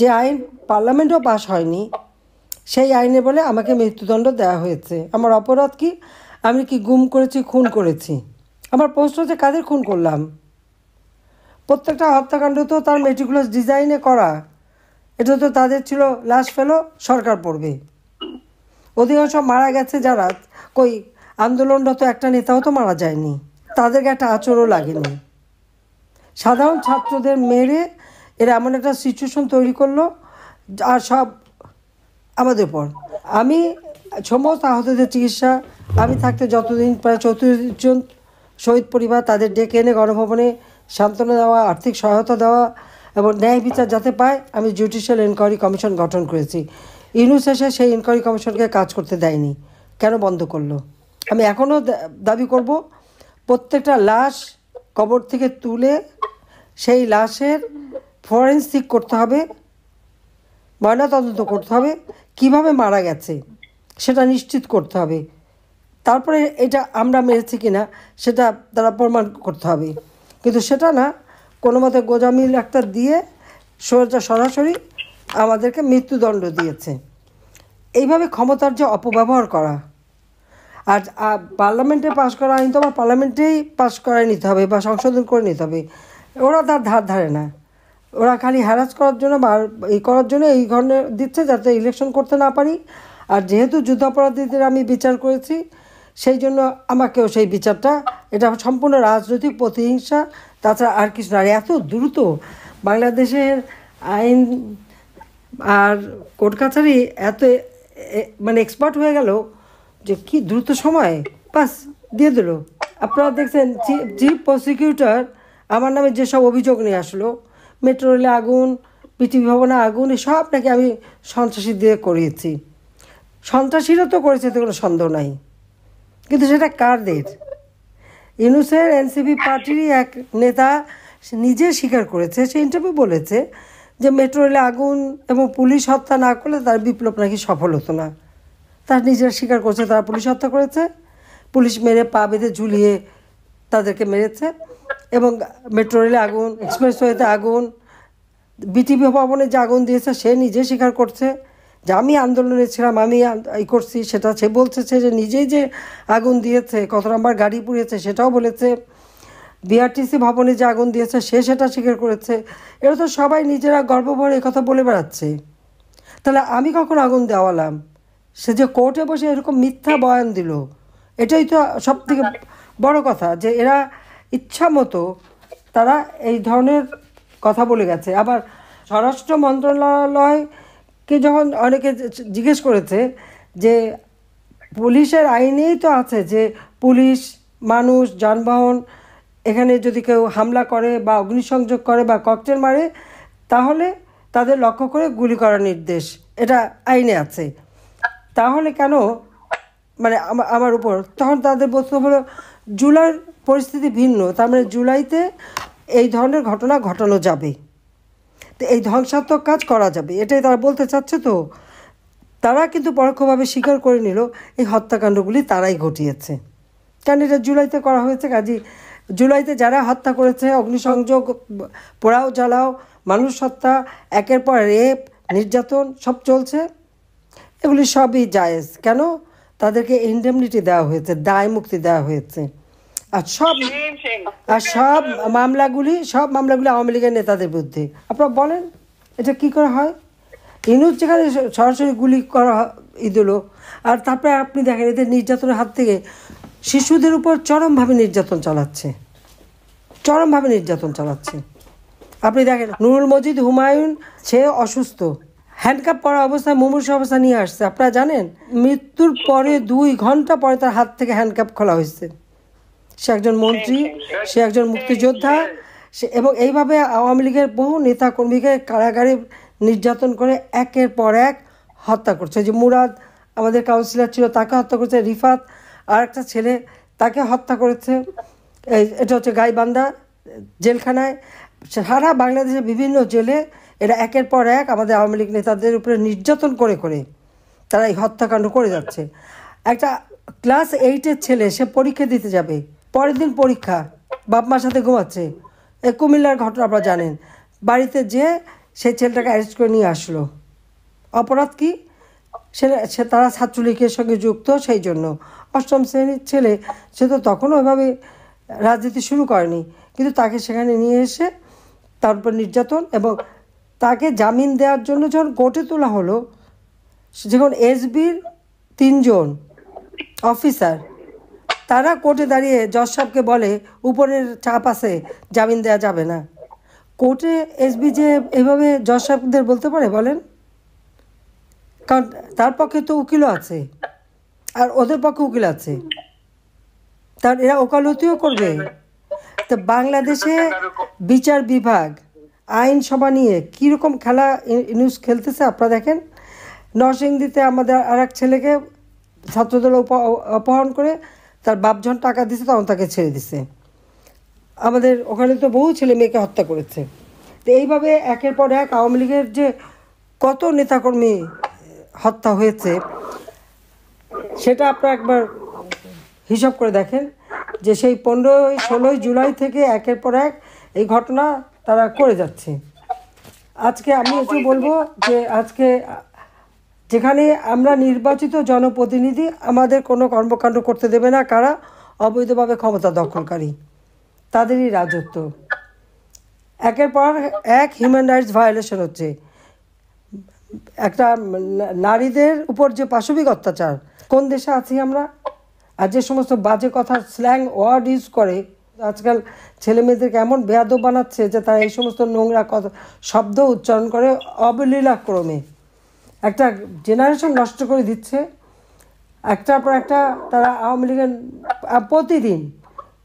যে আইন পার্লামেন্টও পাশ হয়নি, সেই আইনে বলে আমাকে মৃত্যুদণ্ড দেওয়া হয়েছে। আমার অপরাধ কি? আমি কি গুম করেছি, খুন করেছি? আমার প্রশ্ন হচ্ছে কাদের খুন করলাম? প্রত্যেকটা হত্যাকাণ্ড তো তার মেটিকুলাস ডিজাইনে করা। এটা তো তাদের ছিল লাশ ফেলো সরকার পড়বে। অধিকাংশ মারা গেছে যারা, কই আন্দোলনরত একটা নেতাও তো মারা যায়নি, তাদেরকে একটা আঁচড়ও লাগেনি। সাধারণ ছাত্রদের মেরে এরা এমন একটা সিচুয়েশন তৈরি করলো, আর সব আমাদের পর। আমি সমস্ত আহতদের চিকিৎসা, আমি থাকতে যতদিন প্রায় 34 জন শহীদ পরিবার, তাদের ডেকে এনে গণভবনে সান্ত্বনা দেওয়া, আর্থিক সহায়তা দেওয়া এবং ন্যায় বিচার যাতে পায়, আমি জুডিশিয়াল এনকোয়ারি কমিশন গঠন করেছি। ইউনূস এসে সেই এনকোয়ারি কমিশনকে কাজ করতে দেয়নি, কেন বন্ধ করলো? আমি এখনও দাবি করব, প্রত্যেকটা লাশ কবর থেকে তুলে সেই লাশের ফরেনসিক করতে হবে, ময়নাতদন্ত করতে হবে, কিভাবে মারা গেছে সেটা নিশ্চিত করতে হবে। তারপরে এটা আমরা মেরেছি কিনা সেটা তারা প্রমাণ করতে হবে। কিন্তু সেটা না, কোনো মতে গোজামিল একটা দিয়ে সরাসরি আমাদেরকে মৃত্যুদণ্ড দিয়েছে। এইভাবে ক্ষমতার যে অপব্যবহার করা, আর পার্লামেন্টে পাশ করা আইন তো আবার পার্লামেন্টেই পাশ করায় নিতে হবে বা সংশোধন করে নিতে হবে। ওরা তার ধার ধারে না, ওরা খালি হ্যারাস করার জন্য বা করার জন্য এই ধরনের দিচ্ছে যাতে ইলেকশন করতে না পারি। আর যেহেতু যুদ্ধাপরাধীদের আমি বিচার করেছি, সেই জন্য আমাকেও সেই বিচারটা, এটা সম্পূর্ণ রাজনৈতিক প্রতিহিংসা, তাছাড়া আর কিছু না। আর এত দ্রুত বাংলাদেশের আইন আর কোর্ট কাছারি এত মানে এক্সপার্ট হয়ে গেল যে কি দ্রুত সময় পাস দিয়ে দিল। আপনারা দেখছেন চিফ প্রসিকিউটর আমার নামে যেসব অভিযোগ নিয়ে আসলো, মেট্রো রেলে আগুন, পৃথিবী ভবনে আগুন, সব নাকি আমি সন্ত্রাসী দিয়ে করিয়েছি। সন্ত্রাসীরা তো করেছে, তো কোনো সন্দেহ নাই, কিন্তু সেটা কারদের? ইউনূসের এনসিপি পার্টিরই এক নেতা নিজে স্বীকার করেছে, সে ইন্টারভিউ বলেছে যে মেট্রো রেলে আগুন এবং পুলিশ হত্যা না করলে তার বিপ্লব নাকি সফল হতো না। তার নিজেরা স্বীকার করছে তারা পুলিশ হত্যা করেছে, পুলিশ মেরে পা বেঁধে ঝুলিয়ে তাদেরকে মেরেছে। এবং মেট্রো রেলে আগুন, এক্সপ্রেসওয়েতে আগুন, বিটিভি ভবনে যে আগুন দিয়েছে সে নিজে স্বীকার করছে যে আমি আন্দোলনে ছিলাম, আমি এই করছি। সেটা সে বলছে যে নিজেই যে আগুন দিয়েছে, কত নম্বর গাড়ি পুড়িয়েছে সেটাও বলেছে। বিআরটিসি ভবনে যে আগুন দিয়েছে সে সেটা স্বীকার করেছে। এরা তো সবাই নিজেরা গর্বভরে কথা বলে বেড়াচ্ছে। তাহলে আমি কখন আগুন দেওয়ালাম? সে যে কোর্টে বসে এরকম মিথ্যা বয়ান দিল, এটাই তো সব থেকে বড় কথা, যে এরা ইচ্ছা মতো তারা এই ধরনের কথা বলে গেছে। আবার স্বরাষ্ট্র মন্ত্রণালয়কে যখন অনেকে জিজ্ঞেস করেছে যে পুলিশের আইনেই তো আছে যে পুলিশ, মানুষ, যানবাহন, এখানে যদি কেউ হামলা করে বা অগ্নিসংযোগ করে বা ককটেল মারে, তাহলে তাদের লক্ষ্য করে গুলি করার নির্দেশ, এটা আইনে আছে। তাহলে কেন মানে আমার উপর? তখন তাদের বক্তব্য হলো জুলাইয়ের পরিস্থিতি ভিন্ন, তার মানে জুলাইতে এই ধরনের ঘটনা ঘটানো যাবে, তো এই ধ্বংসাত্মক কাজ করা যাবে, এটাই তারা বলতে চাচ্ছে। তো তারা কিন্তু পরোক্ষভাবে স্বীকার করে নিল এই হত্যাকাণ্ডগুলি তারাই ঘটিয়েছে, কারণ এটা জুলাইতে করা হয়েছে। কাজী জুলাইতে যারা হত্যা করেছে, অগ্নিসংযোগ, পোড়াও জ্বালাও, মানুষ হত্যা, একের পর রেপ, নির্যাতন সব চলছে, এগুলি সবই জায়েজ। কেন? তাদেরকে ইনডেমনিটি দেওয়া হয়েছে, দায় মুক্তি দেওয়া হয়েছে। আর সব মামলাগুলি আওয়ামী লীগের নেতাদের বিরুদ্ধে। আপনারা বলেন এটা কি করে হয়? ইউনূস যেখানে সরাসরি গুলি করা দিল, আর তারপরে আপনি দেখেন এদের নির্যাতনের হাত থেকে শিশুদের উপর চরমভাবে নির্যাতন চালাচ্ছে। আপনি দেখেন নুরুল মজিদ হুমায়ুন, সে অসুস্থ, হ্যান্ডকাপ পরা অবস্থায় মুমূর্ষু অবস্থা নিয়ে আসছে। আপনারা জানেন মৃত্যুর পরে 2 ঘন্টা পরে তার হাত থেকে হ্যান্ডকাপ খোলা হয়েছে। সে একজন মন্ত্রী, সে একজন মুক্তিযোদ্ধা, এবং এইভাবে আওয়ামী লীগের বহু নেতাকর্মীকে কারাগারে নির্যাতন করে একের পর এক হত্যা করছে। যে মুরাদ আমাদের কাউন্সিলর ছিল, তাকে হত্যা করেছে। রিফাত আর একটা ছেলে, তাকে হত্যা করেছে। এটা হচ্ছে গাইবান্ধা জেলখানায়। সারা বাংলাদেশের বিভিন্ন জেলে এরা একের পর এক আমাদের আওয়ামী লীগ নেতাদের উপরে নির্যাতন করে তারা এই হত্যাকাণ্ড করে যাচ্ছে। একটা ক্লাস 8-এর ছেলে, সে পরীক্ষা দিতে যাবে, পরের দিন পরীক্ষা, বাপ মার সাথে ঘুমাচ্ছে। এই কুমিল্লার ঘটনা আপনারা জানেন, বাড়িতে যে সেই ছেলেটাকে অ্যারেস্ট করে নিয়ে আসলো। অপরাধ কি? সে তারা ছাত্রলীগের সঙ্গে যুক্ত, সেই জন্য। অষ্টম শ্রেণীর ছেলে, সে তো তখনও ওইভাবে রাজনীতি শুরু করেনি, কিন্তু তাকে সেখানে নিয়ে এসে তার উপর নির্যাতন, এবং তাকে জামিন দেওয়ার জন্য যখন কোর্টে তোলা হলো, যখন এসবির 3 জন অফিসার তারা কোর্টে দাঁড়িয়ে জজ সাহেবকে বলে উপরের চাপ আছে, জামিন দেওয়া যাবে না। কোর্টে এসবি যে এইভাবে জজ সাহেবদের বলতে পারে বলেন? কারণ তার পক্ষে তো উকিলও আছে, আর ওদের পক্ষে উকিল আছে, তার এরা ওকালতিও করবে। তো বাংলাদেশে বিচার বিভাগ আইনসভা নিয়ে কীরকম খেলা নিউজ খেলতেছে আপনারা দেখেন। নরসিংদীতে আমাদের আর এক ছেলেকে ছাত্রদল অপহরণ করে তার বাপ যখন টাকা দিছে তখন তাকে ছেড়ে দিছে। আমাদের ওখানে তো বহু ছেলে মেয়েকে হত্যা করেছে। তো এইভাবে একের পর এক আওয়ামী লীগের যে কত নেতাকর্মী হত্যা হয়েছে সেটা আপনারা একবার হিসাব করে দেখেন, যে সেই 15-16 জুলাই থেকে একের পর এক এই ঘটনা তারা করে যাচ্ছে। আজকে আমি একটু বলবো যে আজকে যেখানে আমরা নির্বাচিত জনপ্রতিনিধি, আমাদের কোনো কর্মকাণ্ড করতে দেবে না কারা? অবৈধভাবে ক্ষমতা দখলকারী, তাদেরই রাজত্ব। একের পর এক হিউম্যান রাইটস ভায়োলেশন হচ্ছে। একটা নারীদের উপর যে পাশবিক অত্যাচার, কোন দেশে আছি আমরা? আর যে সমস্ত বাজে কথা, স্ল্যাং ওয়ার্ড ইউজ করে আজকাল ছেলে মেয়েদেরকে এমন বেয়াদব বানাচ্ছে যে তারা এই সমস্ত নোংরা কথা শব্দ উচ্চারণ করে অবলীলাক্রমে একটা জেনারেশন নষ্ট করে দিচ্ছে। একটার পর একটা তারা আওয়ামী লীগের প্রতিদিন,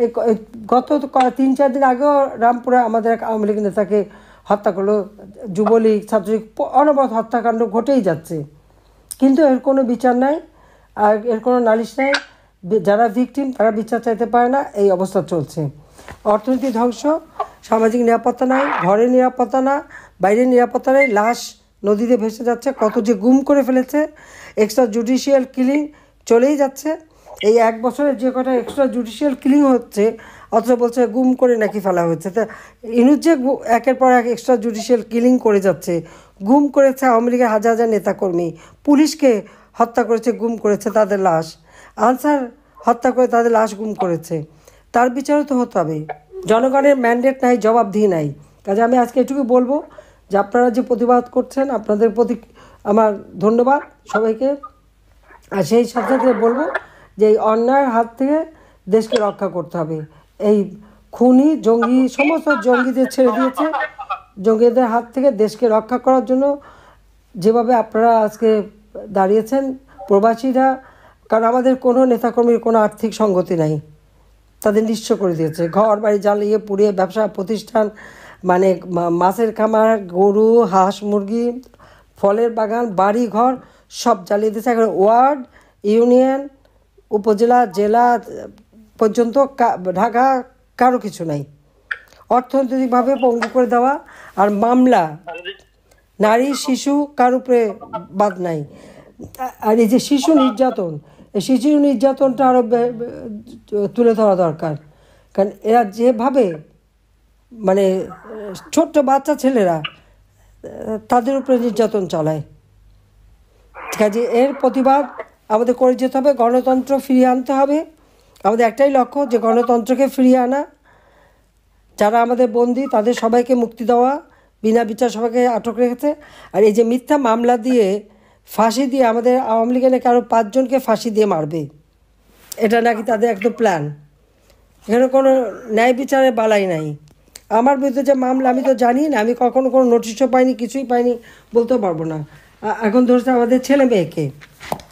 এই গত 3-4 দিন আগেও রামপুরে আমাদের এক আওয়ামী লীগ নেতাকে হত্যা করলো যুবলীগ ছাত্রলীগ, অনবরত হত্যাকাণ্ড ঘটেই যাচ্ছে, কিন্তু এর কোনো বিচার নাই, আর এর কোনো নালিশ নাই। যারা ভিকটিম তারা বিচার চাইতে পারে না, এই অবস্থা চলছে। অর্থনীতি ধ্বংস, সামাজিক নিরাপত্তা নাই, ঘরের নিরাপত্তা না, বাইরের নিরাপত্তা নেই, লাশ নদীতে ভেসে যাচ্ছে, কত যে গুম করে ফেলেছে, এক্সট্রা জুডিশিয়াল কিলিং চলেই যাচ্ছে। এই 1 বছরে যে কটা এক্সট্রা জুডিশিয়াল কিলিং হচ্ছে, অথচ বলছে গুম করে নাকি ফেলা হয়েছে। তা ইনুজ যে একের পর এক এক্সট্রা জুডিশিয়াল কিলিং করে যাচ্ছে, গুম করেছে আওয়ামী লীগের হাজার হাজার নেতাকর্মী, পুলিশকে হত্যা করেছে, গুম করেছে তাদের লাশ, আনসার হত্যা করে তাদের লাশ গুম করেছে, তার বিচারও তো হতে হবে। জনগণের ম্যান্ডেট নাই, জবাবদিহি নাই। কাজে আমি আজকে এটুকু বলবো যে আপনারা যে প্রতিবাদ করছেন, আপনাদের প্রতি আমার ধন্যবাদ সবাইকে। আর সেই সাথে সাথে বলবো যে এই অন্যায়ের হাত থেকে দেশকে রক্ষা করতে হবে। এই খুনি জঙ্গি, সমস্ত জঙ্গিদের ছেড়ে দিয়েছে, জঙ্গিদের হাত থেকে দেশকে রক্ষা করার জন্য যেভাবে আপনারা আজকে দাঁড়িয়েছেন প্রবাসীরা, কারণ আমাদের কোনো নেতাকর্মীর কোনো আর্থিক সঙ্গতি নাই, তাদের নিঃস্ব করে দিয়েছে। ঘর বাড়ি জ্বালিয়ে পুড়িয়ে ব্যবসা প্রতিষ্ঠান, মানে মাছের খামার, গরু হাঁস মুরগি, ফলের বাগান, বাড়ি ঘর সব জ্বালিয়ে দিয়েছে। এখন ওয়ার্ড, ইউনিয়ন, উপজেলা, জেলা পর্যন্ত ঢাকা কারো কিছু নাই। অর্থনৈতিকভাবে পঙ্গু করে দেওয়া, আর মামলা, নারী শিশু কার উপরে বাদ নাই। আর এই যে শিশু নির্যাতন, এই শিশু নির্যাতনটা আরও তুলে ধরা দরকার, কারণ এরা যেভাবে মানে ছোট্ট বাচ্চা ছেলেরা তাদের উপরে নির্যাতন চালায়। কাজে এর প্রতিবাদ আমাদের করে যেতে হবে, গণতন্ত্র ফিরিয়ে আনতে হবে। আমাদের একটাই লক্ষ্য, যে গণতন্ত্রকে ফিরিয়ে আনা। যারা আমাদের বন্দী তাদের সবাইকে মুক্তি দেওয়া, বিনা বিচার সবাইকে আটক রেখেছে। আর এই যে মিথ্যা মামলা দিয়ে ফাঁসি দিয়ে, আমাদের আওয়ামী লীগের নাকি আরও 5 জনকে ফাঁসি দিয়ে মারবে, এটা নাকি তাদের একদম প্ল্যান। এখানে কোনো ন্যায় বিচারের বালাই নাই। আমার বিরুদ্ধে যে মামলা, আমি তো জানি না, আমি কখনো কোনো নোটিশও পাইনি, কিছুই পাইনি, বলতেও পারবো না। এখন ধরছে আমাদের ছেলে মেয়েকে,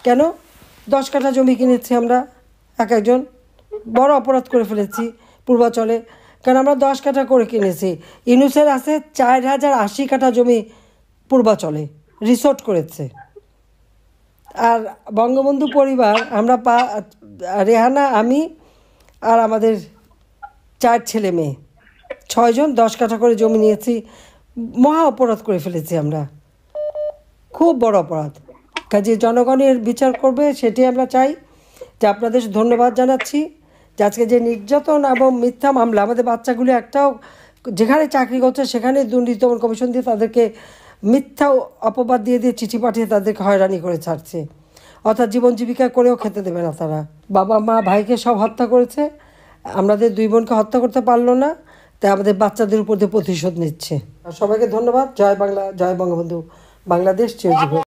কেন 10 কাঠা জমি কিনেছি আমরা, একজন বড় অপরাধ করে ফেলেছি পূর্বাচলে, কারণ আমরা 10 কাঠা করে কিনেছি। ইউনুসের আছে 4080 কাঠা জমি পূর্বাচলে, রিসোর্ট করেছে। আর বঙ্গবন্ধু পরিবার, আমরা রেহানা, আমি আর আমাদের 4 ছেলে মেয়ে, 6 জন 10 কাঠা করে জমি নিয়েছি। মহা অপরাধ করে ফেলেছি আমরা, খুব বড় অপরাধ। কাজে জনগণের বিচার করবে, সেটাই আমরা চাই। যে আপনাদের ধন্যবাদ জানাচ্ছি যে আজকে যে নির্যাতন এবং মিথ্যা মামলা, আমাদের বাচ্চাগুলো একটাও যেখানে চাকরি করছে সেখানে দুর্নীতি দমন কমিশন দিয়ে তাদেরকে মিথ্যা অপবাদ দিয়ে দিয়ে চিঠি পাঠিয়ে তাদেরকে হয়রানি করে ছাড়ছে, অর্থাৎ জীবন জীবিকা করেও খেতে দেবে না তারা। বাবা মা ভাইকে সব হত্যা করেছে, আমাদের 2 বোনকে হত্যা করতে পারলো না, তাই আমাদের বাচ্চাদের উপর দিয়ে প্রতিশোধ নিচ্ছে। সবাইকে ধন্যবাদ। জয় বাংলা, জয় বঙ্গবন্ধু, বাংলাদেশ চিরজীবন।